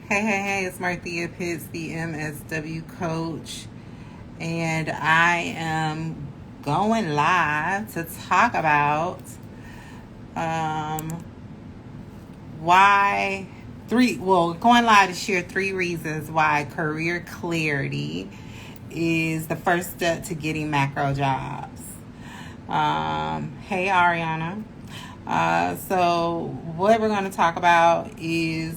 Hey, it's Marthea Pitts, the MSW coach, and I am going live to talk about um, going live to share 3 reasons why career clarity is the first step to getting macro jobs. Hey, Ariana. So what we're going to talk about is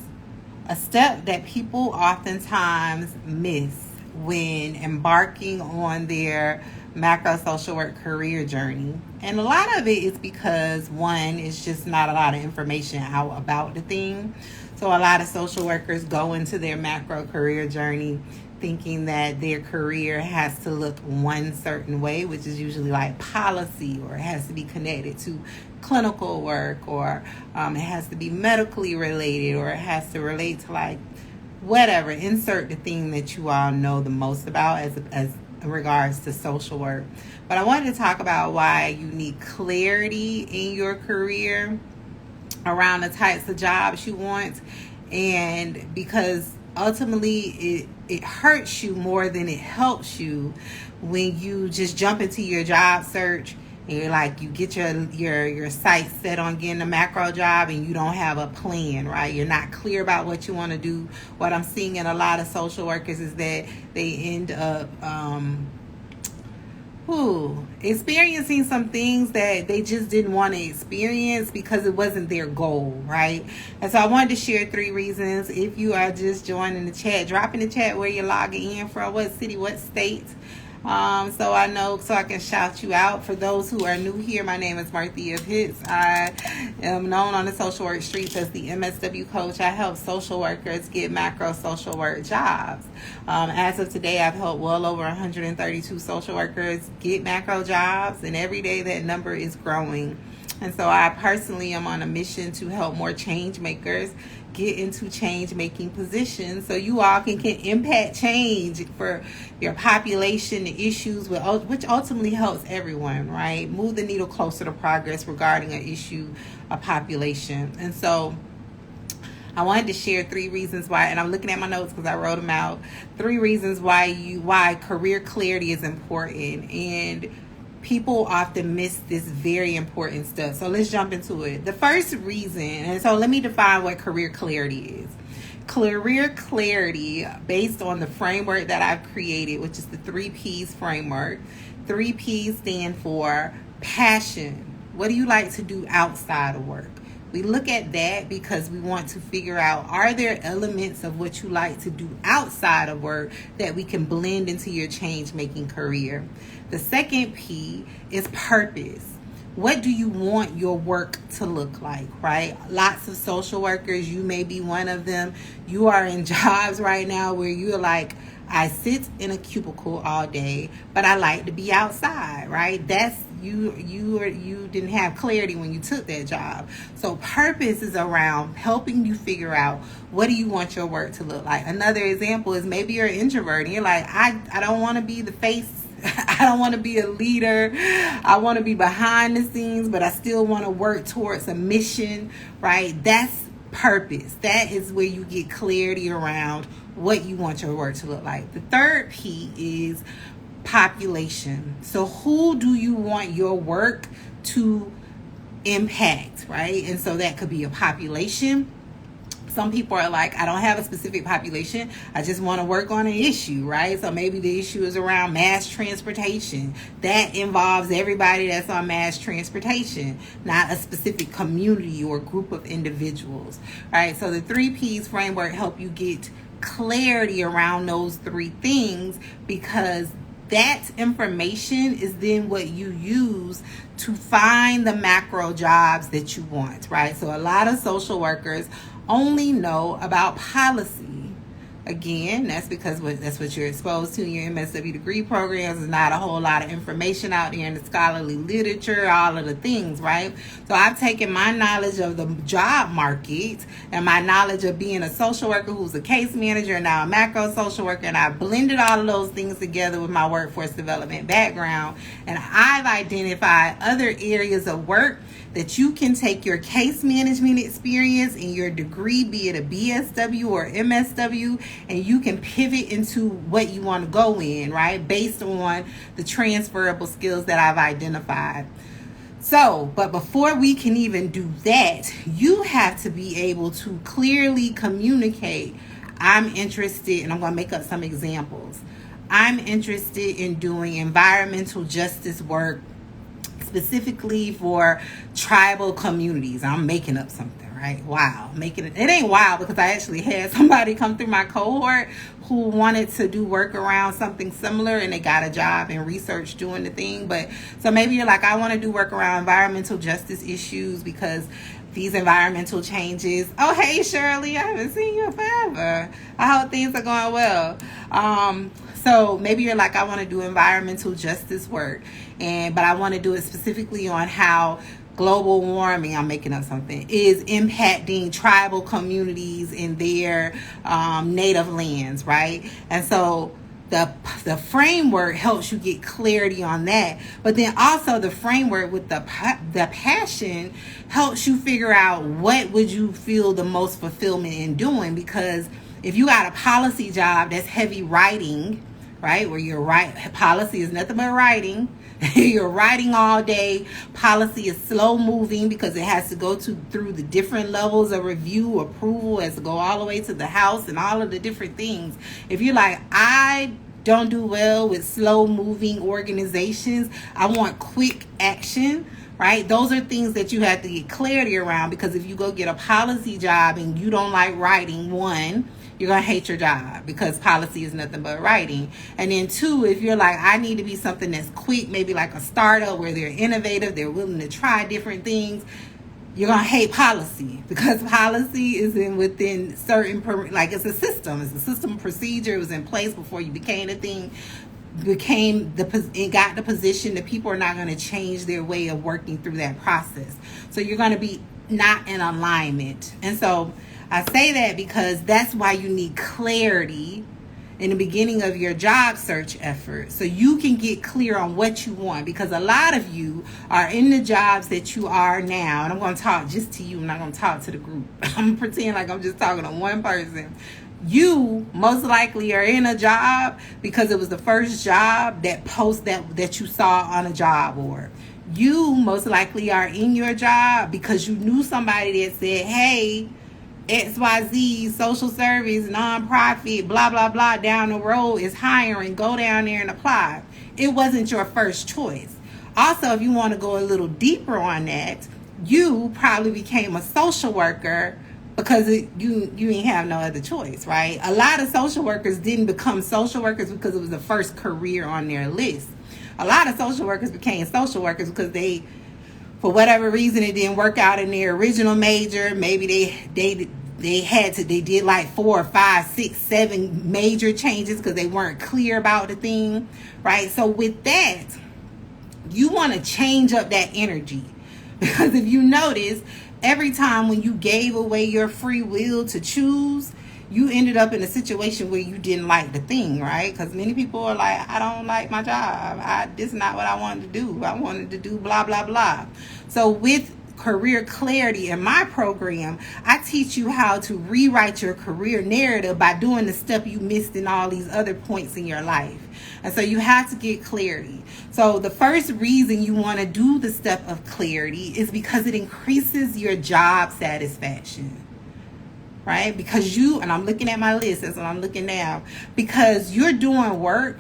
a step that people oftentimes miss when embarking on their macro social work career journey. And a lot of it is because, one, it's just not a lot of information out about the thing. So a lot of social workers go into their macro career journey thinking that their career has to look one certain way, which is usually like policy, or it has to be connected to clinical work, or it has to be medically related, or it has to relate to like whatever. Insert the thing that you all know the most about as in regards to social work. But I wanted to talk about why you need clarity in your career around the types of jobs you want, and because ultimately it hurts you more than it helps you when you just jump into your job search and you're like, you get your sights set on getting a macro job and you don't have a plan, right? You're not clear about what you want to do. What I'm seeing in a lot of social workers is that they end up experiencing some things that they just didn't want to experience because it wasn't their goal, right? And so I wanted to share 3 reasons. If you are just joining the chat, drop in the chat where you're logging in from, what city, what state. So I know, so I can shout you out. For those who are new here, my name is Marthea Pitts. I am known on the social work streets as the MSW coach. I help social workers get macro social work jobs. As of today, I've helped well over 132 social workers get macro jobs, and every day that number is growing. And so I personally am on a mission to help more change makers get into change making positions so you all can impact change for your population, the issues which ultimately helps everyone, right? Move the needle closer to progress regarding an issue, a population. And so I wanted to share 3 reasons why, and I'm looking at my notes because I wrote them out. 3 reasons why career clarity is important, and people often miss this very important stuff. So let's jump into it. The first reason, and so let me define what career clarity is. Career clarity, based on the framework that I've created, which is the 3 P's framework. 3 P's stand for passion. What do you like to do outside of work? We look at that because we want to figure out, are there elements of what you like to do outside of work that we can blend into your change-making career? The second P is purpose. What do you want your work to look like, right? Lots of social workers, you may be one of them. You are in jobs right now where you're like, I sit in a cubicle all day, but I like to be outside, right? That's you didn't have clarity when you took that job. So purpose is around helping you figure out, what do you want your work to look like? Another example is maybe you're an introvert and you're like, I don't want to be the face. I don't want to be a leader. I want to be behind the scenes, but I still want to work towards a mission, right? That's purpose. That is where you get clarity around what you want your work to look like. The third P is population. So who do you want your work to impact, right? And so that could be a population. Some people are like, I don't have a specific population. I just want to work on an issue, right? So maybe the issue is around mass transportation. That involves everybody that's on mass transportation, not a specific community or group of individuals, right? So the 3 P's framework help you get clarity around those 3 things, because that information is then what you use to find the macro jobs that you want, right? So a lot of social workers only know about policy. Again, that's because that's what you're exposed to in your MSW degree programs. There's not a whole lot of information out there in the scholarly literature, all of the things, right? So I've taken my knowledge of the job market and my knowledge of being a social worker who's a case manager and now a macro social worker, and I've blended all of those things together with my workforce development background, and I've identified other areas of work that you can take your case management experience and your degree, be it a BSW or MSW, and you can pivot into what you want to go in, right? Based on the transferable skills that I've identified. So, but before we can even do that, you have to be able to clearly communicate, I'm interested, and I'm going to make up some examples. I'm interested in doing environmental justice work, specifically for tribal communities. I'm making up something, right? Wow. It ain't wild, because I actually had somebody come through my cohort who wanted to do work around something similar, and they got a job in research doing the thing. But so maybe you're like, I want to do work around environmental justice issues because these environmental changes. Oh, hey, Shirley, I haven't seen you forever. I hope things are going well. So maybe you're like, I want to do environmental justice work, but I want to do it specifically on how global warming, I'm making up something, is impacting tribal communities in their native lands, right? And so the framework helps you get clarity on that. But then also the framework with the passion helps you figure out what would you feel the most fulfillment in doing. Because if you got a policy job that's heavy writing, right, where you're policy is nothing but writing. You're writing all day. Policy is slow moving because it has to go through the different levels of review, approval, has to go all the way to the House and all of the different things. If you're like, I don't do well with slow moving organizations, I want quick action, right? Those are things that you have to get clarity around, because if you go get a policy job and you don't like writing, one, you're going to hate your job because policy is nothing but writing. And then two, if you're like, I need to be something that's quick, maybe like a startup where they're innovative, they're willing to try different things, you're going to hate policy, because policy is within certain, like it's a system procedure. It was in place before you became a thing, got the position that people are not going to change their way of working through that process. So you're going to be not in alignment. And so I say that because that's why you need clarity in the beginning of your job search effort, so you can get clear on what you want. Because a lot of you are in the jobs that you are now, and I'm going to talk just to you, I'm not going to talk to the group. I'm pretending like I'm just talking to one person. You most likely are in a job because it was the first job that you saw on a job board. You most likely are in your job because you knew somebody that said, hey, XYZ social service, nonprofit, blah, blah, blah, down the road is hiring. Go down there and apply. It wasn't your first choice. Also, if you want to go a little deeper on that, you probably became a social worker because you didn't have no other choice, right? A lot of social workers didn't become social workers because it was the first career on their list. A lot of social workers became social workers because for whatever reason, it didn't work out in their original major. Maybe they did like 4 or 5, 6, 7 major changes because they weren't clear about the thing, right? So with that, you want to change up that energy, because if you notice, every time when you gave away your free will to choose, you ended up in a situation where you didn't like the thing, right? Because many people are like, I don't like my job. This is not what I wanted to do. I wanted to do blah, blah, blah. So with career clarity in my program, I teach you how to rewrite your career narrative by doing the stuff you missed in all these other points in your life. And so you have to get clarity. So the first reason you want to do the step of clarity is because it increases your job satisfaction. Right? Because and I'm looking at my list, that's what I'm looking now, because you're doing work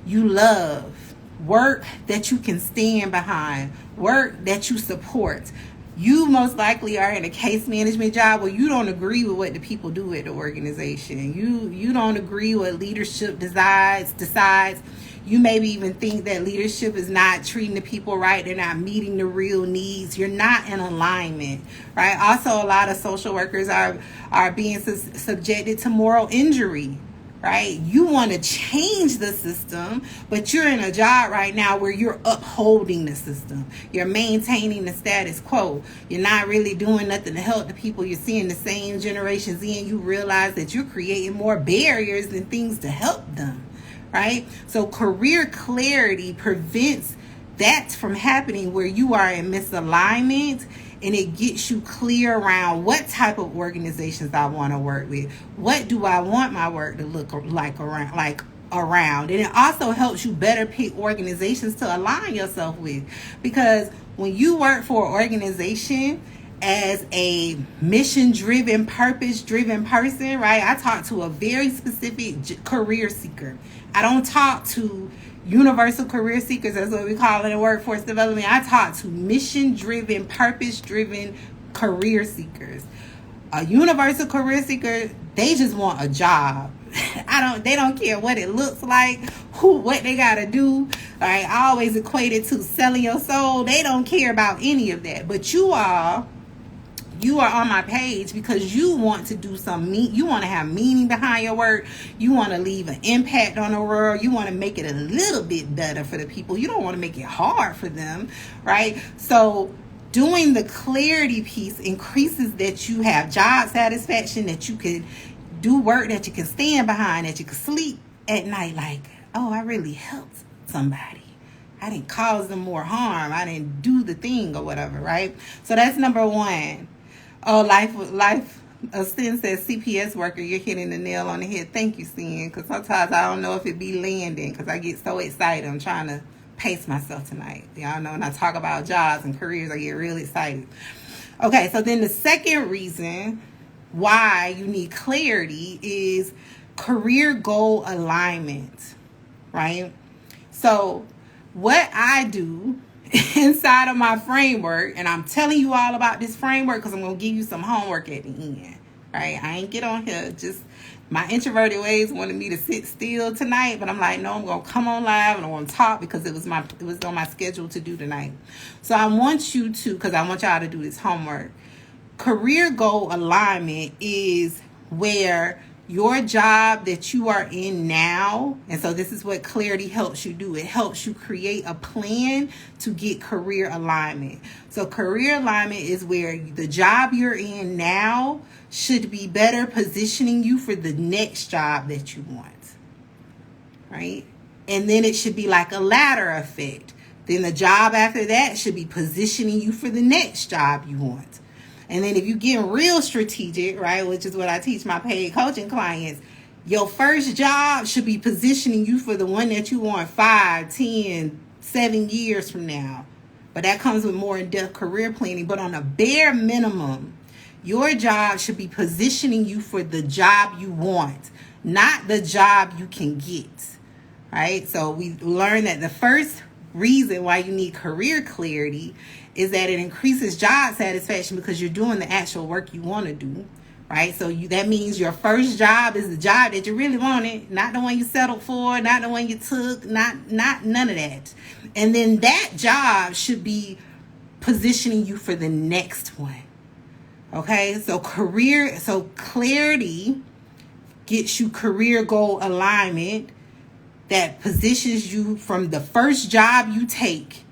you love, work that you can stand behind, work that you support. You most likely are in a case management job where you don't agree with what the people do at the organization. You don't agree with leadership decides. You maybe even think that leadership is not treating the people right. They're not meeting the real needs. You're not in alignment, right? Also, a lot of social workers are being subjected to moral injury, right? You want to change the system, but you're in a job right now where you're upholding the system. You're maintaining the status quo. You're not really doing nothing to help the people. You're seeing the same generations in. You realize that you're creating more barriers than things to help them. Right? So career clarity prevents that's from happening where you are in misalignment, and it gets you clear around what type of organizations I want to work with. What do I want my work to look like around? And it also helps you better pick organizations to align yourself with. Because when you work for an organization as a mission-driven, purpose-driven person, right? I talk to a very specific career seeker. I don't talk to universal career seekers, that's what we call it in workforce development. I talk to mission-driven, purpose-driven career seekers. A universal career seeker, they just want a job. They don't care what it looks like, what they gotta do. All right, I always equate it to selling your soul. They don't care about any of that. But you are on my page because you want to do you want to have meaning behind your work. You want to leave an impact on the world. You want to make it a little bit better for the people. You don't want to make it hard for them, right? So doing the clarity piece increases that you have job satisfaction, that you could do work that you can stand behind, that you can sleep at night like, oh, I really helped somebody. I didn't cause them more harm. I didn't do the thing or whatever, right? So that's number one. Oh, life. Sin says CPS worker, you're hitting the nail on the head. Thank you, Sin, because sometimes I don't know if it be landing because I get so excited. I'm trying to pace myself tonight. Y'all know when I talk about jobs and careers, I get really excited. Okay, so then the second reason why you need clarity is career goal alignment, right? So what I do inside of my framework, and I'm telling you all about this framework because I'm going to give you some homework at the end, right? I ain't get on here, just my introverted ways wanted me to sit still tonight, but I'm like, no, I'm going to come on live and I want to talk because it was on my schedule to do tonight. So I want you to, because I want y'all to do this homework. Career goal alignment is where your job that you are in now, and so this is what clarity helps you do. It helps you create a plan to get career alignment. So career alignment is where the job you're in now should be better positioning you for the next job that you want, right? And then it should be like a ladder effect. Then the job after that should be positioning you for the next job you want. And then if you get real strategic, right, which is what I teach my paid coaching clients, your first job should be positioning you for the one that you want 5, 10, 7 years from now. But that comes with more in-depth career planning. But on a bare minimum, your job should be positioning you for the job you want, not the job you can get, right? So we learned that the first reason why you need career clarity is that it increases job satisfaction because you're doing the actual work you want to do, right? So that means your first job is the job that you really wanted, not the one you settled for, not the one you took, not none of that. And then that job should be positioning you for the next one. Okay? So clarity gets you career goal alignment that positions you from the first job you take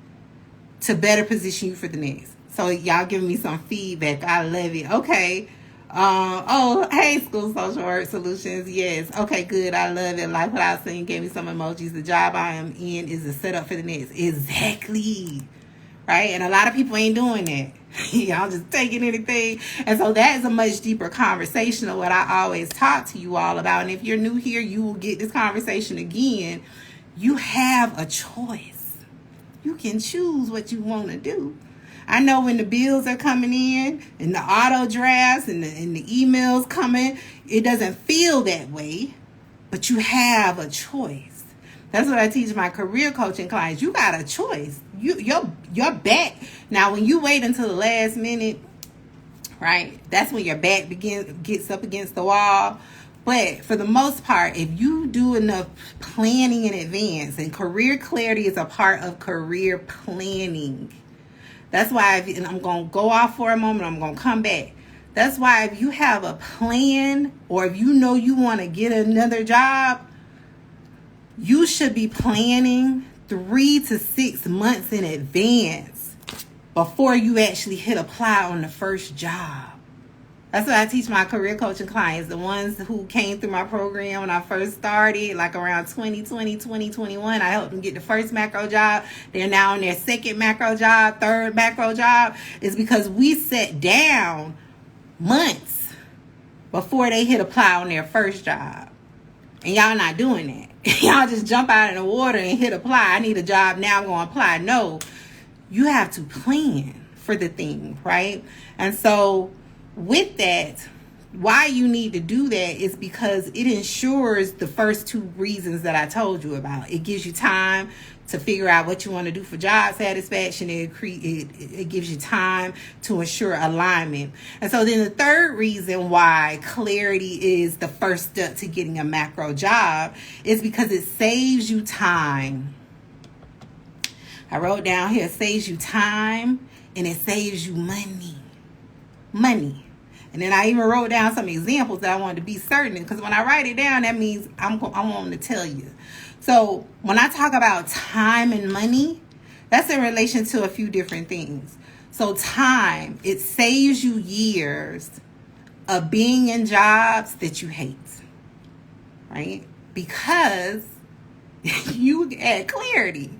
to better position you for the next. So y'all giving me some feedback. I love it. Okay. Hey, School Social Work Solutions. Yes. Okay, good. I love it. Like what I was saying, gave me some emojis. The job I am in is a setup for the next. Exactly. Right? And a lot of people ain't doing that. Y'all just taking anything. And so that is a much deeper conversation of what I always talk to you all about. And if you're new here, you will get this conversation again. You have a choice. You can choose what you want to do. I know when the bills are coming in and the auto drafts and the emails coming, it doesn't feel that way, but you have a choice. That's what I teach my career coaching clients. You got a choice. Your back. Now, when you wait until the last minute, right, that's when your back gets up against the wall. But for the most part, if you do enough planning in advance, and career clarity is a part of career planning. That's why, and I'm going to go off for a moment, I'm going to come back. That's why if you have a plan, or if you know you want to get another job, you should be planning 3 to 6 months in advance before you actually hit apply on the first job. That's what I teach my career coaching clients, the ones who came through my program when I first started, like around 2020, 2021. I helped them get the first macro job. They're now on their second macro job, third macro job. It's because we sat down months before they hit apply on their first job. And y'all not doing that. Y'all just jump out in the water and hit apply. I need a job now, I'm going to apply. No, you have to plan for the thing, right? And so with that, why you need to do that is because it ensures the first two reasons that I told you about. It gives you time to figure out what you want to do for job satisfaction. It gives you time to ensure alignment. And so then the third reason why clarity is the first step to getting a macro job is because it saves you time. I wrote down here, it saves you time and it saves you money. And then I even wrote down some examples that I wanted to be certain, because when I write it down, that means I want to tell you. So when I talk about time and money, that's in relation to a few different things. So time, it saves you years of being in jobs that you hate, right? Because you add clarity.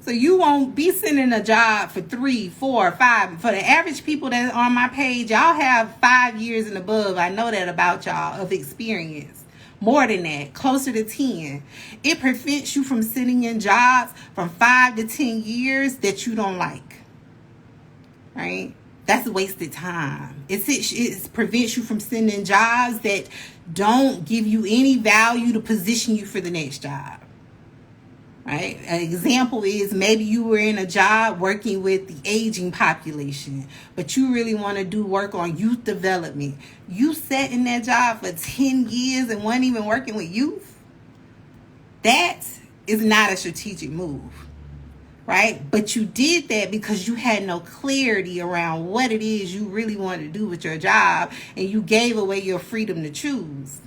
So you won't be sitting in a job for 3, 4, 5. For the average people that are on my page, y'all have 5 years and above. I know that about y'all, of experience. More than that, closer to 10. It prevents you from sitting in jobs from 5 to 10 years that you don't like. Right? That's wasted time. It prevents you from sitting in jobs that don't give you any value to position you for the next job. Right? An example is maybe you were in a job working with the aging population, but you really want to do work on youth development. You sat in that job for 10 years and weren't even working with youth. That is not a strategic move, right? But you did that because you had no clarity around what it is you really wanted to do with your job, and you gave away your freedom to choose.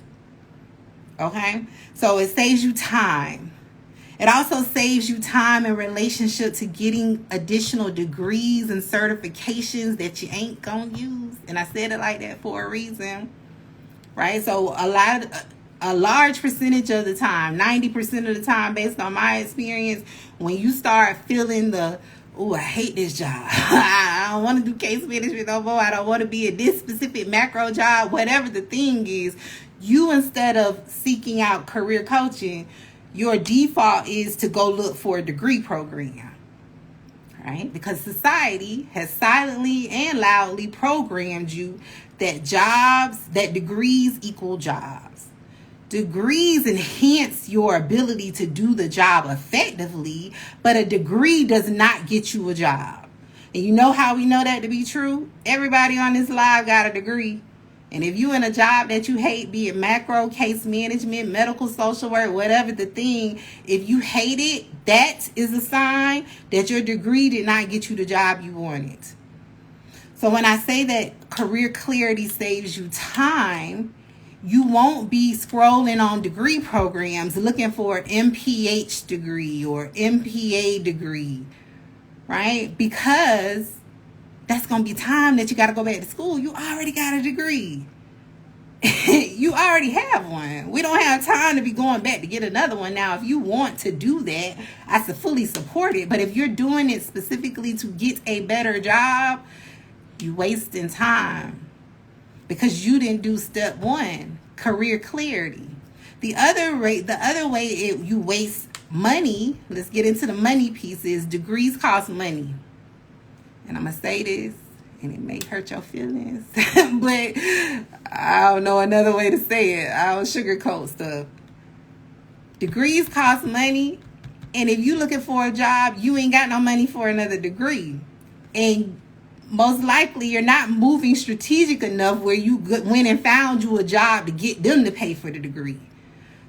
Okay? So it saves you time. It also saves you time in relationship to getting additional degrees and certifications that you ain't gonna use. And I said it like that for a reason, right? So a large percentage of the time, 90% of the time, based on my experience, when you start feeling I hate this job. I don't want to do case management no more. I don't want to be in this specific macro job, whatever the thing is. You, instead of seeking out career coaching, your default is to go look for a degree program, right? Because society has silently and loudly programmed you that degrees equal jobs. Degrees enhance your ability to do the job effectively, but a degree does not get you a job. And you know how we know that to be true? Everybody on this live got a degree. And if you're in a job that you hate, be it macro, case management, medical, social work, whatever the thing, if you hate it, that is a sign that your degree did not get you the job you wanted. So when I say that career clarity saves you time, you won't be scrolling on degree programs looking for an MPH degree or MPA degree, right? Because that's going to be time that you got to go back to school. You already got a degree. You already have one. We don't have time to be going back to get another one. Now, if you want to do that, I fully support it. But if you're doing it specifically to get a better job, you're wasting time because you didn't do step 1, career clarity. The other way you waste money, let's get into the money piece, is degrees cost money. And I'm going to say this, and it may hurt your feelings, but I don't know another way to say it. I don't sugarcoat stuff. Degrees cost money, and if you're looking for a job, you ain't got no money for another degree. And most likely you're not moving strategic enough where you went and found you a job to get them to pay for the degree.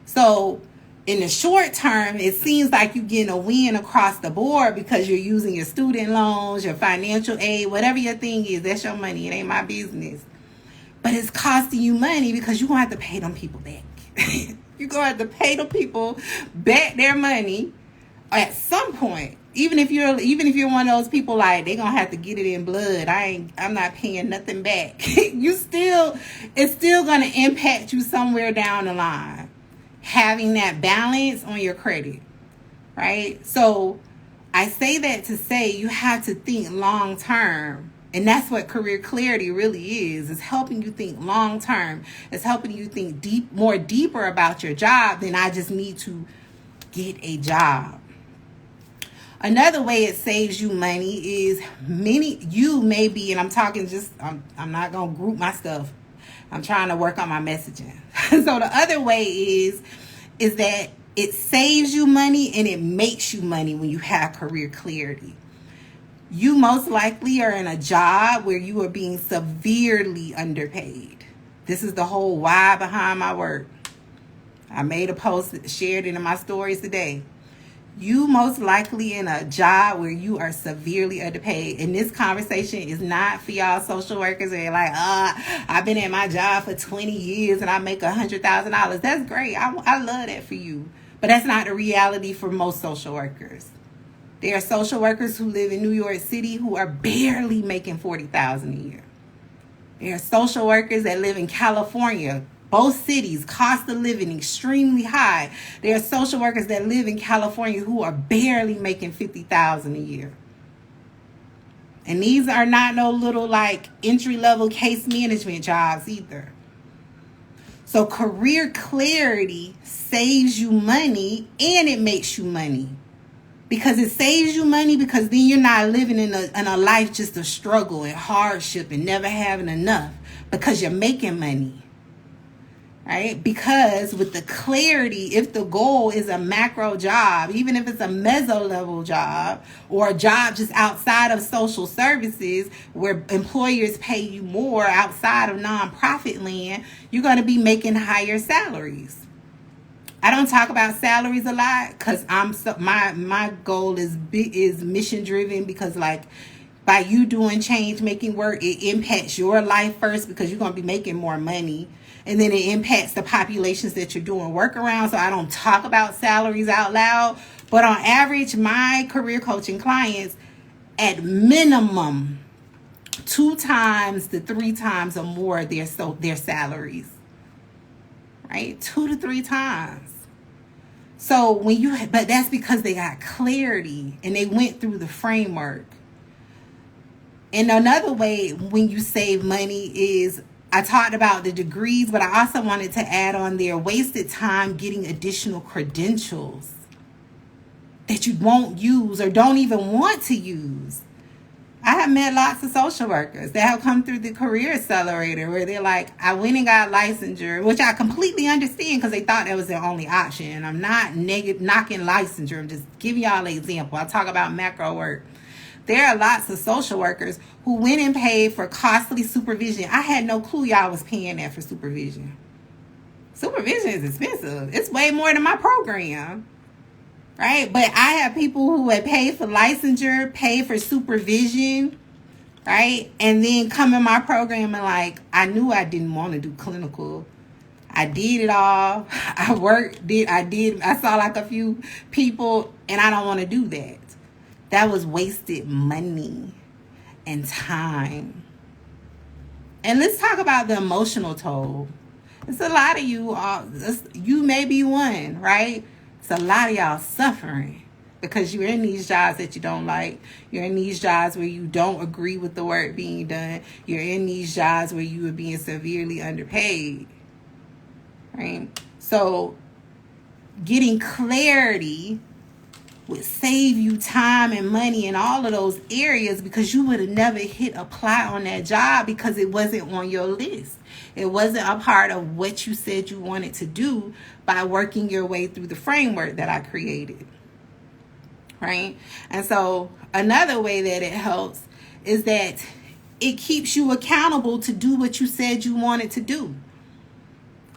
So in the short term, it seems like you're getting a win across the board because you're using your student loans, your financial aid, whatever your thing is. That's your money. It ain't my business. But it's costing you money because you're going to have to pay them people back. You're going to have to pay the people back their money at some point. even if you're one of those people like they gonna have to get it in blood, I'm not paying nothing back. It's still gonna impact you somewhere down the line. Having that balance on your credit, right? So I say that to say you have to think long term. And that's what career clarity really is helping you think long term. It's helping you think deeper about your job than I just need to get a job. Another way it saves you money is and I'm not going to group my stuff. I'm trying to work on my messaging. So the other way is that it saves you money and it makes you money when you have career clarity. You most likely are in a job where you are being severely underpaid. This is the whole why behind my work. I made a post, shared it in my stories today. You most likely in a job where you are severely underpaid. And this conversation is not for y'all social workers where you're like, I've been at my job for 20 years and I make $100,000. That's great. I love that for you. But that's not the reality for most social workers. There are social workers who live in New York City who are barely making $40,000 a year. There are social workers that live in California. Both cities, cost of living extremely high. There are social workers that live in California who are barely making $50,000 a year. And these are not no little like entry-level case management jobs either. So career clarity saves you money and it makes you money. Because it saves you money because then you're not living in a life just of struggle and hardship and never having enough because you're making money. Right? Because with the clarity, if the goal is a macro job, even if it's a meso level job or a job just outside of social services where employers pay you more outside of nonprofit land, you're going to be making higher salaries. I don't talk about salaries a lot because my goal is mission driven because like by you doing change making work, it impacts your life first because you're going to be making more money. And then it impacts the populations that you're doing work around. So I don't talk about salaries out loud. But on average, my career coaching clients, at minimum, 2 times to 3 times or more their salaries. Right? 2 to 3 times. So but that's because they got clarity and they went through the framework. And another way when you save money is, I talked about the degrees, but I also wanted to add on there wasted time getting additional credentials that you won't use or don't even want to use. I have met lots of social workers that have come through the career accelerator where they're like, I went and got licensure, which I completely understand because they thought that was their only option. I'm not knocking licensure. I'm just giving y'all an example. I talk about macro work. There are lots of social workers who went and paid for costly supervision. I had no clue y'all was paying that for supervision. Supervision is expensive. It's way more than my program. Right? But I have people who had paid for licensure, paid for supervision, right? And then come in my program and like, I knew I didn't want to do clinical. I did it all. I saw like a few people and I don't want to do that. That was wasted money and time. And let's talk about the emotional toll. It's a lot of you may be one, right? It's a lot of y'all suffering because you're in these jobs that you don't like. You're in these jobs where you don't agree with the work being done. You're in these jobs where you are being severely underpaid, right? So getting clarity would save you time and money in all of those areas because you would have never hit apply on that job because it wasn't on your list. It wasn't a part of what you said you wanted to do by working your way through the framework that I created. Right? And so another way that it helps is that it keeps you accountable to do what you said you wanted to do.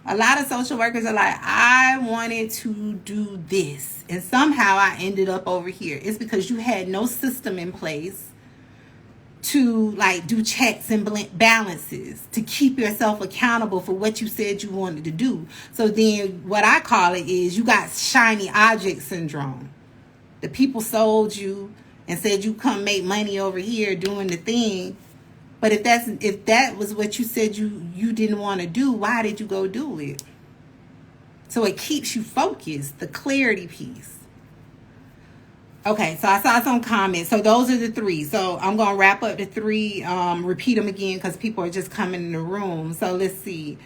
A lot of social workers are like, I wanted to do this, and somehow I ended up over here. It's because you had no system in place to like do checks and balances to keep yourself accountable for what you said you wanted to do. So then what I call it is you got shiny object syndrome. The people sold you and said you come make money over here doing the thing. But if that was what you said you didn't want to do, why did you go do it? So it keeps you focused, the clarity piece. Okay, so I saw some comments. So those are the three. So I'm going to wrap up the three, repeat them again because people are just coming in the room. So let's see.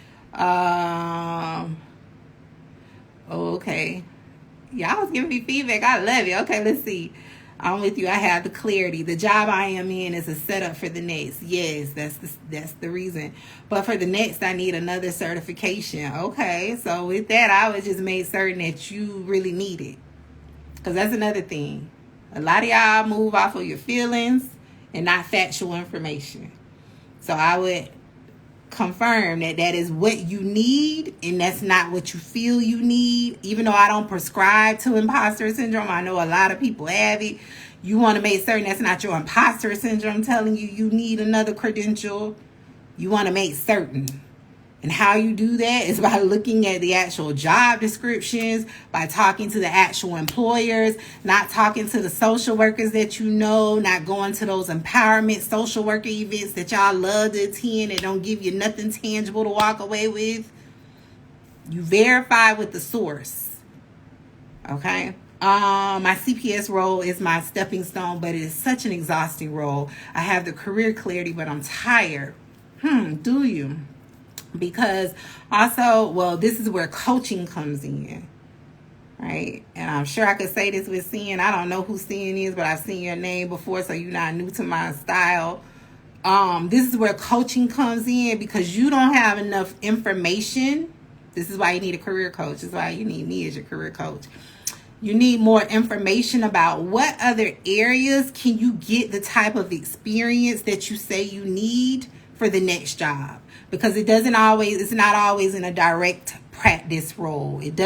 Okay. Y'all was giving me feedback. I love it. Okay, let's see. I'm with you. I have the clarity. The job I am in is a setup for the next. Yes, that's the reason. But for the next, I need another certification. Okay, so with that, I would just make certain that you really need it. Because that's another thing. A lot of y'all move off of your feelings and not factual information. So I would confirm that is what you need and that's not what you feel you need. Even though I don't prescribe to imposter syndrome, I know a lot of people have it. You want to make certain that's not your imposter syndrome telling you need another credential. You want to make certain. And how you do that is by looking at the actual job descriptions, by talking to the actual employers, not talking to the social workers that you know, not going to those empowerment social worker events that y'all love to attend that don't give you nothing tangible to walk away with. You verify with the source. Okay? My CPS role is my stepping stone, but it is such an exhausting role. I have the career clarity, but I'm tired. Do you? Because also, well, this is where coaching comes in, right? And I'm sure I could say this with Sin. I don't know who Sin is, but I've seen your name before, so you're not new to my style. This is where coaching comes in because you don't have enough information. This is why you need a career coach. This is why you need me as your career coach. You need more information about what other areas can you get the type of experience that you say you need for the next job. Because it's not always in a direct practice role. And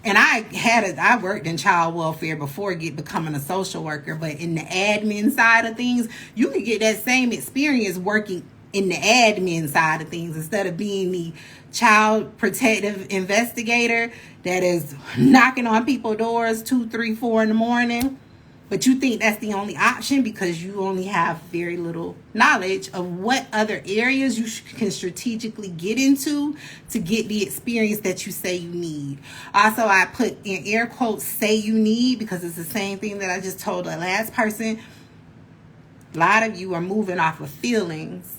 I worked in child welfare before becoming a social worker, but in the admin side of things, you can get that same experience working in the admin side of things instead of being the child protective investigator that is knocking on people's doors 2, 3, 4 in the morning. But you think that's the only option because you only have very little knowledge of what other areas you can strategically get into to get the experience that you say you need. Also, I put in air quotes, say you need, because it's the same thing that I just told the last person. A lot of you are moving off of feelings,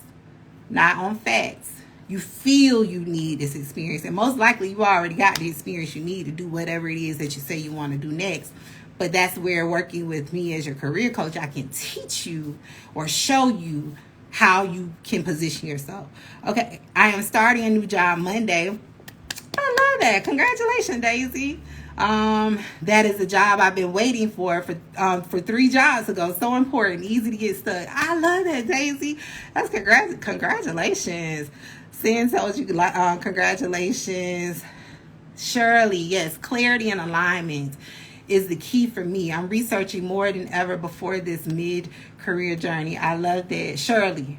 not on facts. You feel you need this experience. And most likely you already got the experience you need to do whatever it is that you say you want to do next. But that's where working with me as your career coach, I can teach you or show you how you can position yourself. Okay, I am starting a new job Monday. I love that. Congratulations, Daisy. That is a job I've been waiting for 3 jobs ago. So important, easy to get stuck. I love that, Daisy. That's congratulations. Sin tells you congratulations. Shirley, yes, clarity and alignment is the key for me. I'm researching more than ever before this mid-career journey. I love that. Shirley,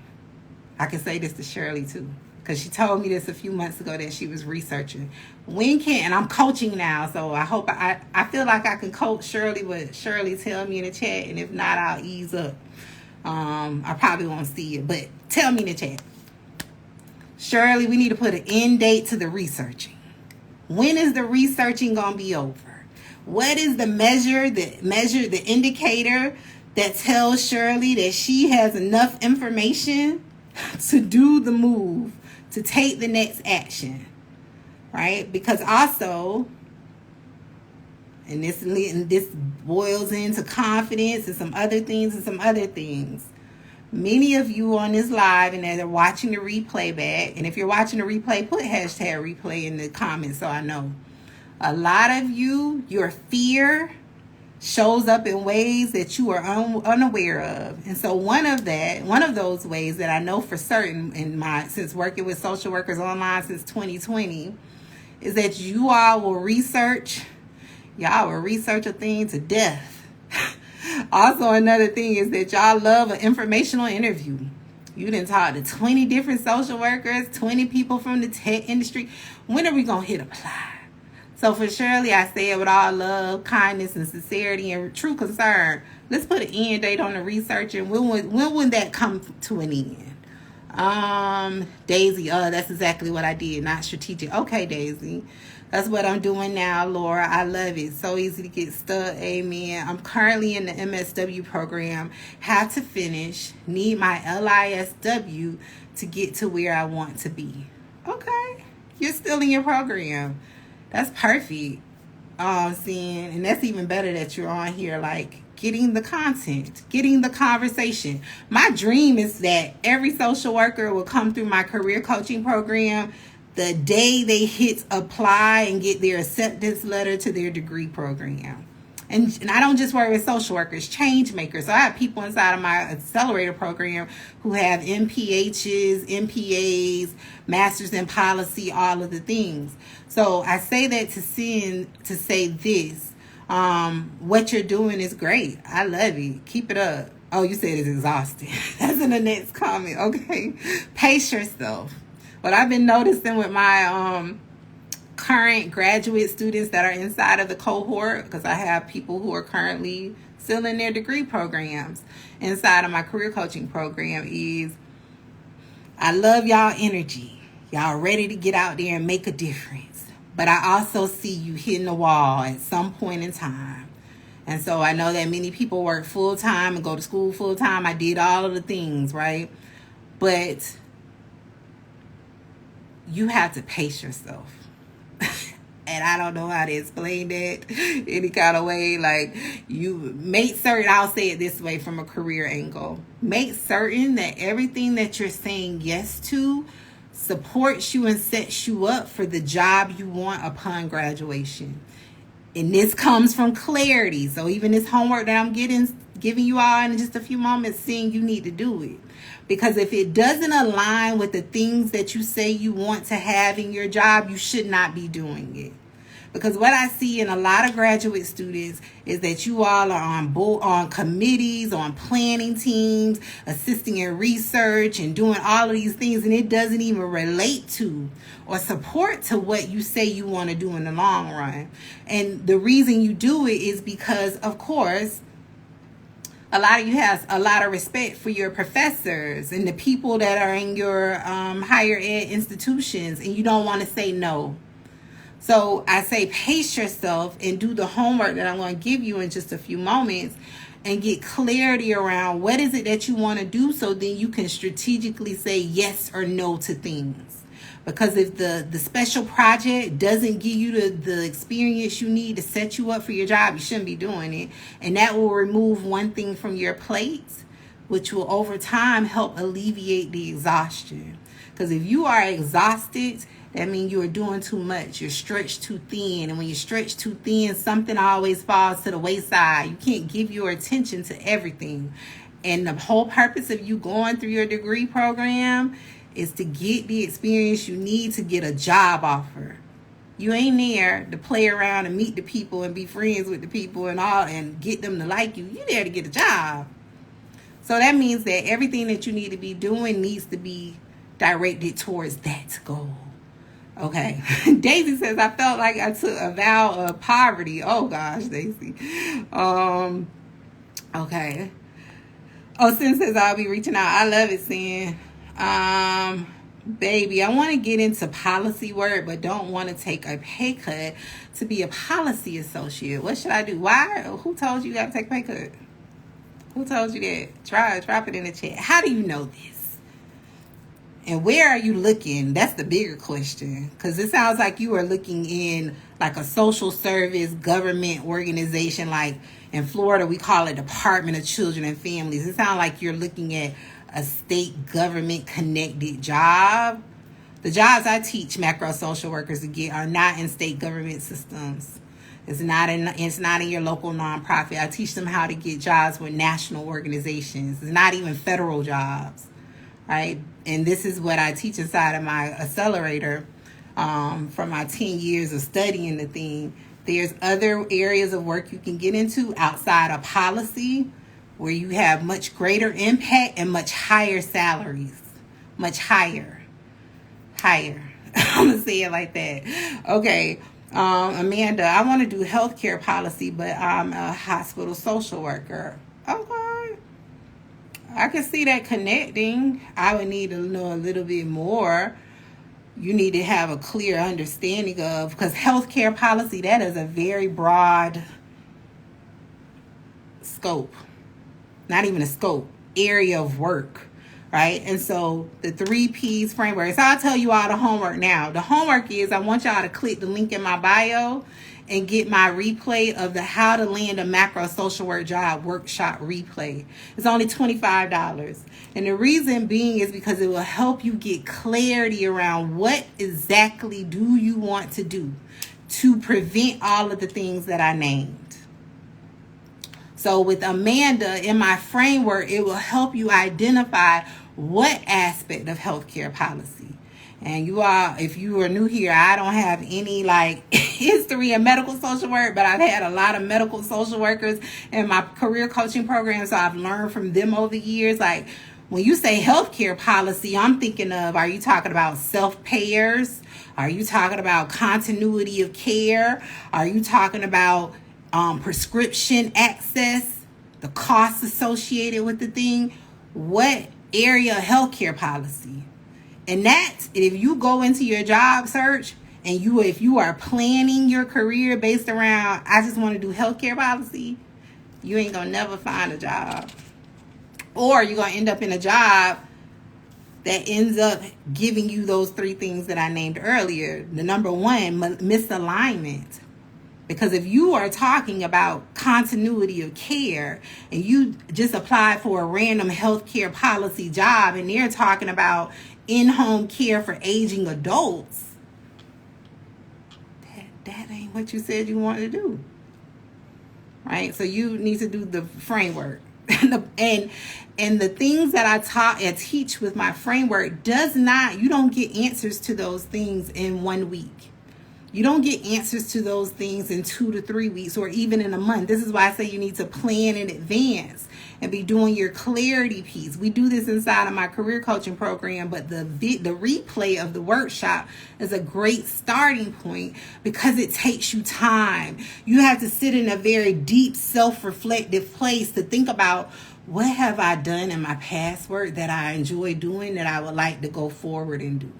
I can say this to Shirley too, because she told me this a few months ago that she was researching. And I'm coaching now, so I hope I feel like I can coach Shirley, but Shirley tell me in the chat, and if not, I'll ease up. I probably won't see it, but tell me in the chat. Shirley, we need to put an end date to the researching. When is the researching going to be over? What is the the indicator that tells Shirley that she has enough information to do the move, to take the next action, right? Because also, and this boils into confidence and some other things. Many of you on this live and that are watching the replay back, and if you're watching the replay, put hashtag replay in the comments so I know. A lot of you, your fear shows up in ways that you are unaware of. And so one of those ways that I know for certain since working with social workers online since 2020 is that you all will research a thing to death. Also, another thing is that y'all love an informational interview. You done talk to 20 different social workers, 20 people from the tech industry. When are we going to hit apply? So for Shirley, I say it with all love, kindness, and sincerity and true concern. Let's put an end date on the research, and when would that come to an end? Daisy, that's exactly what I did, not strategic. Okay, Daisy. That's what I'm doing now, Laura. I love it. So easy to get stuck. Amen. I'm currently in the MSW program. Have to finish. Need my LISW to get to where I want to be. Okay. You're still in your program. That's perfect. Seeing, and that's even better that you're on here, like getting the content, getting the conversation. My dream is that every social worker will come through my career coaching program the day they hit apply and get their acceptance letter to their degree program. And I don't just work with social workers, change makers. So I have people inside of my accelerator program who have MPHs, MPAs, masters in policy, all of the things. So I say that to say this. What you're doing is great. I love it. Keep it up. Oh, you said it's exhausting. That's in the next comment. Okay. Pace yourself. What I've been noticing with my current graduate students that are inside of the cohort, because I have people who are currently still in their degree programs inside of my career coaching program, is I love y'all energy. Y'all ready to get out there and make a difference. But I also see you hitting the wall at some point in time. And so I know that many people work full time and go to school full time. I did all of the things, right? But you have to pace yourself. And I don't know how to explain that any kind of way. Like, you make certain, I'll say it this way from a career angle. Make certain that everything that you're saying yes to supports you and sets you up for the job you want upon graduation. And this comes from clarity. So even this homework that I'm giving you all in just a few moments, seeing you need to do it. Because if it doesn't align with the things that you say you want to have in your job, you should not be doing it. Because what I see in a lot of graduate students is that you all are on committees, on planning teams, assisting in research and doing all of these things, and it doesn't even relate to or support to what you say you want to do in the long run. And the reason you do it is because, of course, a lot of you have a lot of respect for your professors and the people that are in your higher ed institutions, and you don't want to say no. So I say pace yourself and do the homework that I'm going to give you in just a few moments and get clarity around what is it that you want to do, so then you can strategically say yes or no to things. Because if the special project doesn't give you the experience you need to set you up for your job, you shouldn't be doing it. And that will remove one thing from your plate, which will over time help alleviate the exhaustion. Because if you are exhausted, that means you are doing too much. You're stretched too thin. And when you stretch too thin, something always falls to the wayside. You can't give your attention to everything. And the whole purpose of you going through your degree program is to get the experience you need to get a job offer. You ain't there to play around and meet the people and be friends with the people and all and get them to like you. You're there to get a job. So that means that everything that you need to be doing needs to be directed towards that goal. Okay. Daisy says, I felt like I took a vow of poverty. Oh gosh, Daisy. Okay. Oh, Sin says I'll be reaching out. I love it, Sin. Baby, I want to get into policy work, but don't want to take a pay cut to be a policy associate. What should I do? Why? Who told you got to take a pay cut? Who told you that? Drop it in the chat. How do you know this? And where are you looking? That's the bigger question. Because it sounds like you are looking in like a social service government organization. Like in Florida, we call it Department of Children and Families. It sounds like you're looking at a state government connected job. The jobs I teach macro social workers to get are not in state government systems. It's not in your local nonprofit. I teach them how to get jobs with national organizations. It's not even federal jobs, right? And this is what I teach inside of my accelerator from my 10 years of studying the thing. There's other areas of work you can get into outside of policy, where you have much greater impact and much higher salaries. Much higher. I'm going to say it like that. Okay. Amanda, I want to do healthcare policy, but I'm a hospital social worker. Okay. I can see that connecting. I would need to know a little bit more. You need to have a clear understanding of, because healthcare policy, that is a very broad scope. Not even a scope, area of work. Right? And so the 3 P's framework. So I'll tell you all the homework now. The homework is I want y'all to click the link in my bio and get my replay of the How to Land a Macro Social Work Job workshop replay. It's only $25. And the reason being is because it will help you get clarity around what exactly do you want to do to prevent all of the things that I named. So with Amanda, in my framework, it will help you identify what aspect of healthcare policy. And you all, if you are new here, I don't have any history in medical social work, but I've had a lot of medical social workers in my career coaching program. So I've learned from them over the years. Like when you say healthcare policy, I'm thinking of, are you talking about self-payers? Are you talking about continuity of care? Are you talking about prescription access, the costs associated with the thing? What area of healthcare policy? And that, if you go into your job search and if you are planning your career based around, I just want to do healthcare policy, you ain't gonna never find a job. Or you're gonna end up in a job that ends up giving you those 3 things that I named earlier. The number 1, misalignment. Because if you are talking about continuity of care and you just apply for a random healthcare policy job and they're talking about in-home care for aging adults, that ain't what you said you wanted to do. Right? So you need to do the framework. and the things that I teach with my framework you don't get answers to those things in 1 week. You don't get answers to those things in 2 to 3 weeks or even in a month. This is why I say you need to plan in advance and be doing your clarity piece. We do this inside of my career coaching program, but the replay of the workshop is a great starting point because it takes you time. You have to sit in a very deep, self-reflective place to think about, what have I done in my past work that I enjoy doing that I would like to go forward and do?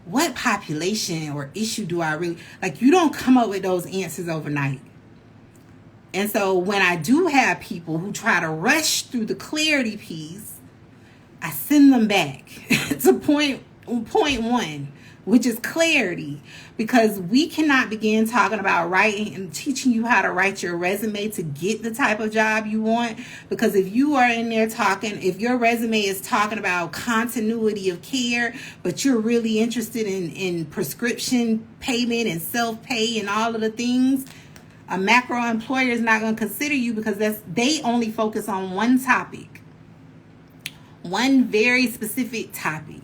What population or issue do I really like? You don't come up with those answers overnight. And so when I do have people who try to rush through the clarity piece, I send them back to point 1, which is clarity, because we cannot begin talking about writing and teaching you how to write your resume to get the type of job you want. Because if you are in there if your resume is talking about continuity of care, but you're really interested in prescription payment and self-pay and all of the things, a macro employer is not going to consider you because they only focus on one topic, one very specific topic.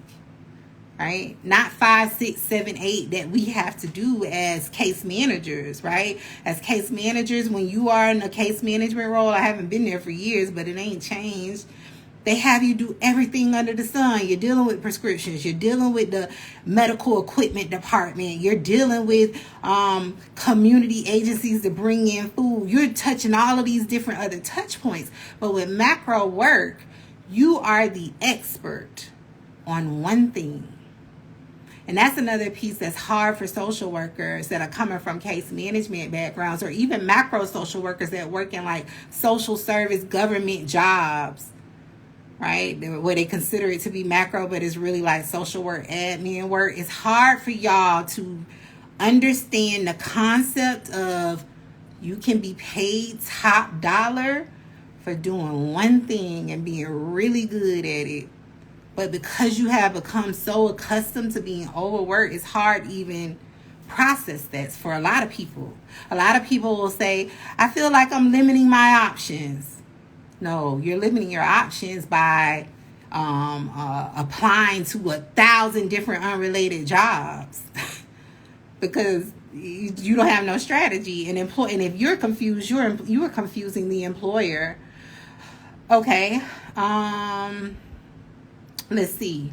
Right? Not 5, 6, 7, 8 that we have to do as case managers, right? As case managers, when you are in a case management role, I haven't been there for years, but it ain't changed. They have you do everything under the sun. You're dealing with prescriptions. You're dealing with the medical equipment department. You're dealing with community agencies to bring in food. You're touching all of these different other touch points. But with macro work, you are the expert on one thing. And that's another piece that's hard for social workers that are coming from case management backgrounds, or even macro social workers that work in social service government jobs, right? Where they consider it to be macro, but it's really like social work, admin work. It's hard for y'all to understand the concept of you can be paid top dollar for doing one thing and being really good at it. But because you have become so accustomed to being overworked, it's hard to even process that for a lot of people. A lot of people will say, I feel like I'm limiting my options. No, you're limiting your options by applying to 1,000 different unrelated jobs because you don't have no strategy. And if you're confused, you are confusing the employer. Okay. Let's see.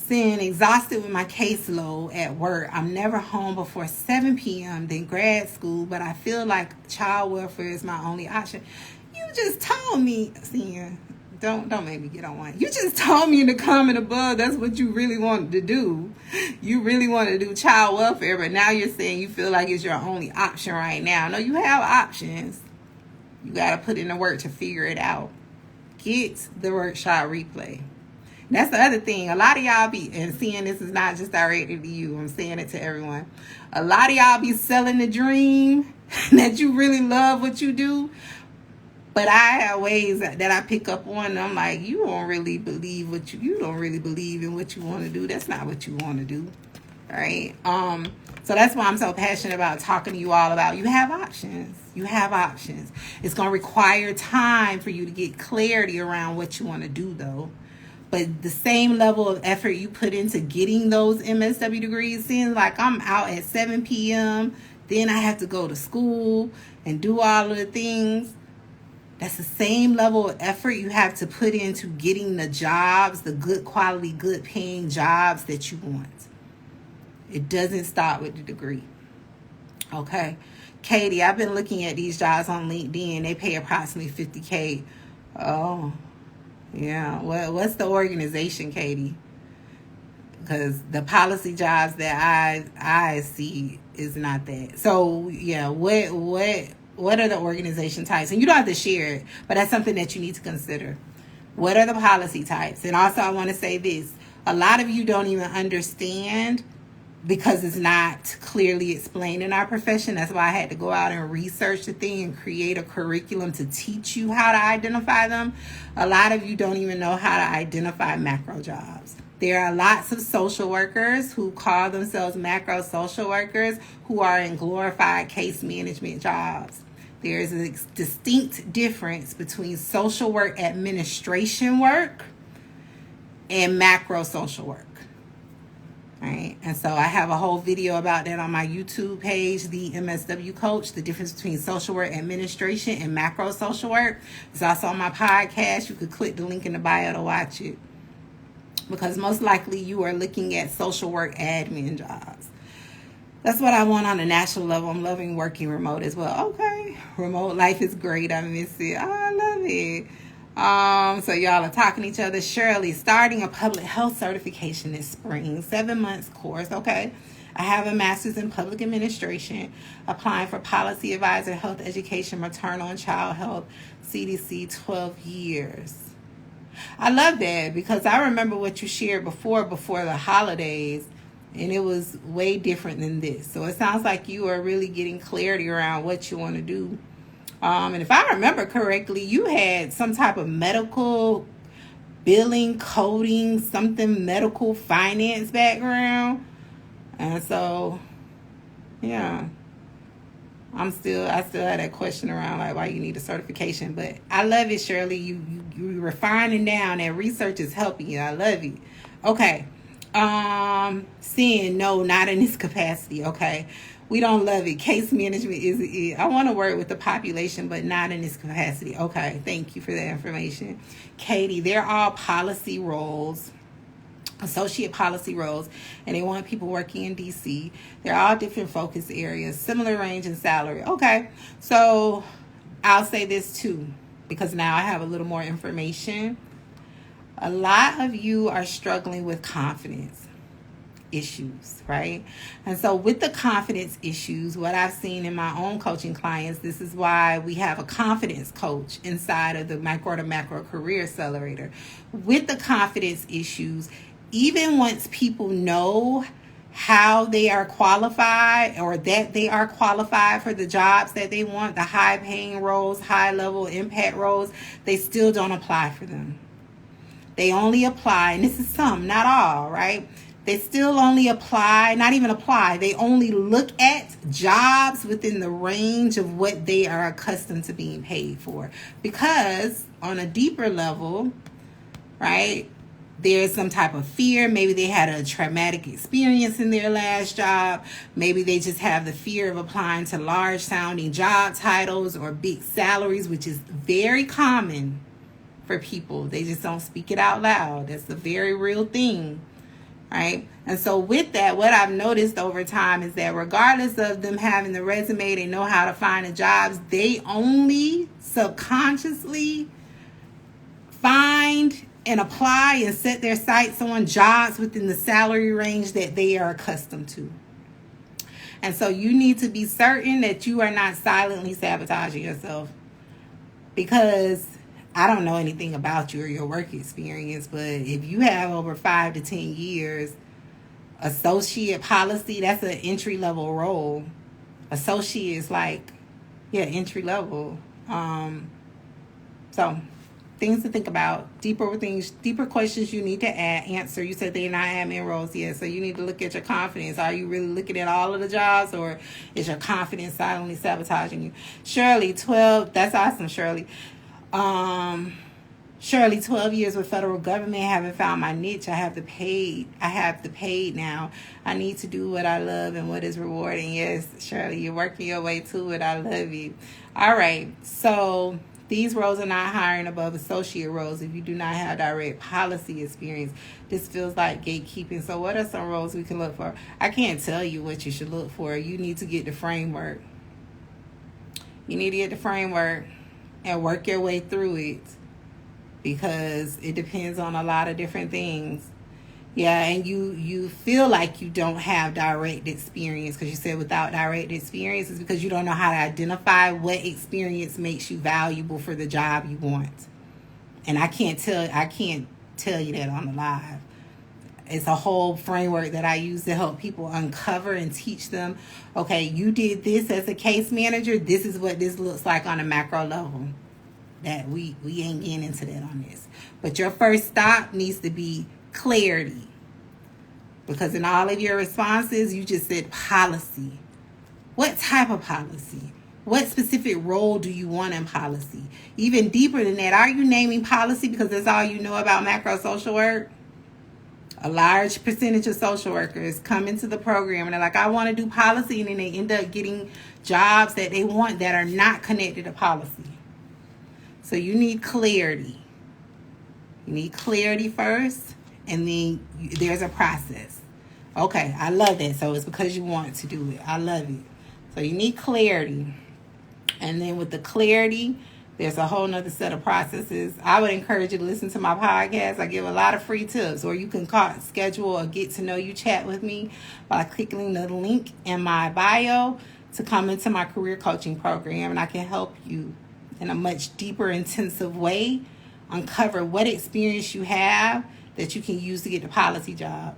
Seeing exhausted with my caseload at work. I'm never home before 7 p.m. Then grad school, but I feel like child welfare is my only option. You just told me, seeing, don't make me get on one. You just told me in the comment above that's what you really wanted to do. You really wanted to do child welfare, but now you're saying you feel like it's your only option right now. No, you have options. You got to put in the work to figure it out. Get the workshop replay. That's the other thing. A lot of y'all be, and seeing this is not just directed to you, I'm saying it to everyone. A lot of y'all be selling the dream that you really love what you do. But I have ways that I pick up on, and I'm like, you don't really believe you don't really believe in what you want to do. That's not what you want to do. Right? So that's why I'm so passionate about talking to you all about you have options. You have options. It's going to require time for you to get clarity around what you want to do, though. But the same level of effort you put into getting those MSW degrees, seems like I'm out at 7 p.m., then I have to go to school and do all of the things. That's the same level of effort you have to put into getting the jobs, the good quality, good paying jobs that you want. It doesn't stop with the degree. Okay. Katie, I've been looking at these jobs on LinkedIn. They pay approximately $50K. Oh, yeah. What's the organization, Katie? Because the policy jobs that I see is not that. So, yeah, what are the organization types? And you don't have to share it, but that's something that you need to consider. What are the policy types? And also, I want to say this. A lot of you don't even understand because it's not clearly explained in our profession. That's why I had to go out and research the thing and create a curriculum to teach you how to identify them. A lot of you don't even know how to identify macro jobs. There are lots of social workers who call themselves macro social workers who are in glorified case management jobs. There is a distinct difference between social work administration work and macro social work. Right? And so I have a whole video about that on my YouTube page, the MSW Coach, the difference between social work administration and macro social work. It's also on my podcast. You could click the link in the bio to watch it. Because most likely you are looking at social work admin jobs. That's what I want on a national level. I'm loving working remote as well. Okay. Remote life is great. I miss it. Oh, I love it. So y'all are talking to each other. Shirley, starting a public health certification this spring, 7 months course. Okay. I have a master's in public administration, applying for policy advisor, health education, maternal and child health, CDC, 12 years. I love that because I remember what you shared before the holidays, and it was way different than this. So it sounds like you are really getting clarity around what you want to do. And if I remember correctly, you had some type of medical billing, coding, something medical finance background. And so, yeah, I still have that question around like why you need a certification. But I love it, Shirley. You refining down. That research is helping you. I love it. Okay. Seeing no, not in this capacity. Okay. We don't love it. Case management is it. I want to work with the population, but not in this capacity. Okay. Thank you for that information. Katie, they're all policy roles, associate policy roles, and they want people working in DC. They're all different focus areas, similar range in salary. Okay. So I'll say this too, because now I have a little more information. A lot of you are struggling with confidence issues, right? And so with the confidence issues, what I've seen in my own coaching clients, this is why we have a confidence coach inside of the micro to macro career accelerator. With the confidence issues, even once people know how they are qualified or that they are qualified for the jobs that they want, the high paying roles, high level impact roles, they still don't apply for them. They only apply, and this is some, not all, right? They still only apply, not even apply. They only look at jobs within the range of what they are accustomed to being paid for. Because on a deeper level, right, there's some type of fear. Maybe they had a traumatic experience in their last job. Maybe they just have the fear of applying to large sounding job titles or big salaries, which is very common for people. They just don't speak it out loud. That's a very real thing. right? And so with that, what I've noticed over time is that regardless of them having the resume, they know how to find the jobs, they only subconsciously find and apply and set their sights on jobs within the salary range that they are accustomed to. And so you need to be certain that you are not silently sabotaging yourself, because I don't know anything about you or your work experience, but if you have over 5 to 10 years, associate policy, that's an entry level role. Associate is like, entry level. So things to think about, deeper questions you need to answer. You said they're not admin roles yet, so you need to look at your confidence. Are you really looking at all of the jobs, or is your confidence silently sabotaging you? Shirley, 12, that's awesome, Shirley. Shirley, 12 years with federal government, haven't found my niche. I have the paid now. I need to do what I love and what is rewarding. Yes, Shirley, you're working your way to it. I love you. All right, so these roles are not hiring above associate roles if you do not have direct policy experience. This feels like gatekeeping. So what are some roles we can look for? I can't tell you what you should look for. You need to get the framework. You need to get the framework and work your way through it, because it depends on a lot of different things. Yeah, and you feel like you don't have direct experience, because you said without direct experience, is because you don't know how to identify what experience makes you valuable for the job you want. And I can't tell you that on the live. It's a whole framework that I use to help people uncover and teach them, okay, you did this as a case manager, this is what this looks like on a macro level. That we ain't getting into that on this. But your first stop needs to be clarity. Because in all of your responses, you just said policy. What type of policy? What specific role do you want in policy? Even deeper than that, are you naming policy because that's all you know about macro social work? A large percentage of social workers come into the program and they're like, I want to do policy, and then they end up getting jobs that they want that are not connected to policy. So you need clarity. You need clarity first, and then there's a process. Okay, I love that. So it's because you want to do it. I love it. So you need clarity. And then with the clarity, there's a whole nother set of processes. I would encourage you to listen to my podcast. I give a lot of free tips, or you can schedule a get to know you chat with me by clicking the link in my bio to come into my career coaching program, and I can help you in a much deeper, intensive way uncover what experience you have that you can use to get the policy job.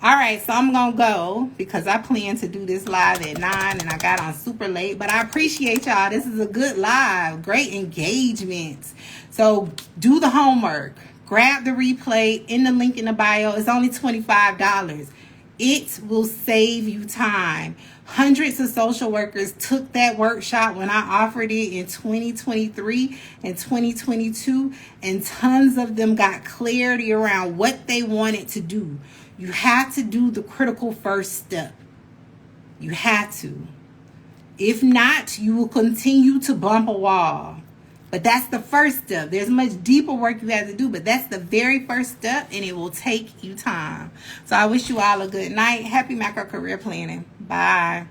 All right, so I'm going to go because I plan to do this live at 9 and I got on super late. But I appreciate y'all. This is a good live. Great engagement. So do the homework. Grab the replay in the link in the bio. It's only $25. It will save you time. Hundreds of social workers took that workshop when I offered it in 2023 and 2022, and tons of them got clarity around what they wanted to do. You have to do the critical first step. You have to. If not, you will continue to bump a wall. But that's the first step. There's much deeper work you have to do, but that's the very first step, and it will take you time. So I wish you all a good night. Happy macro career planning. Bye.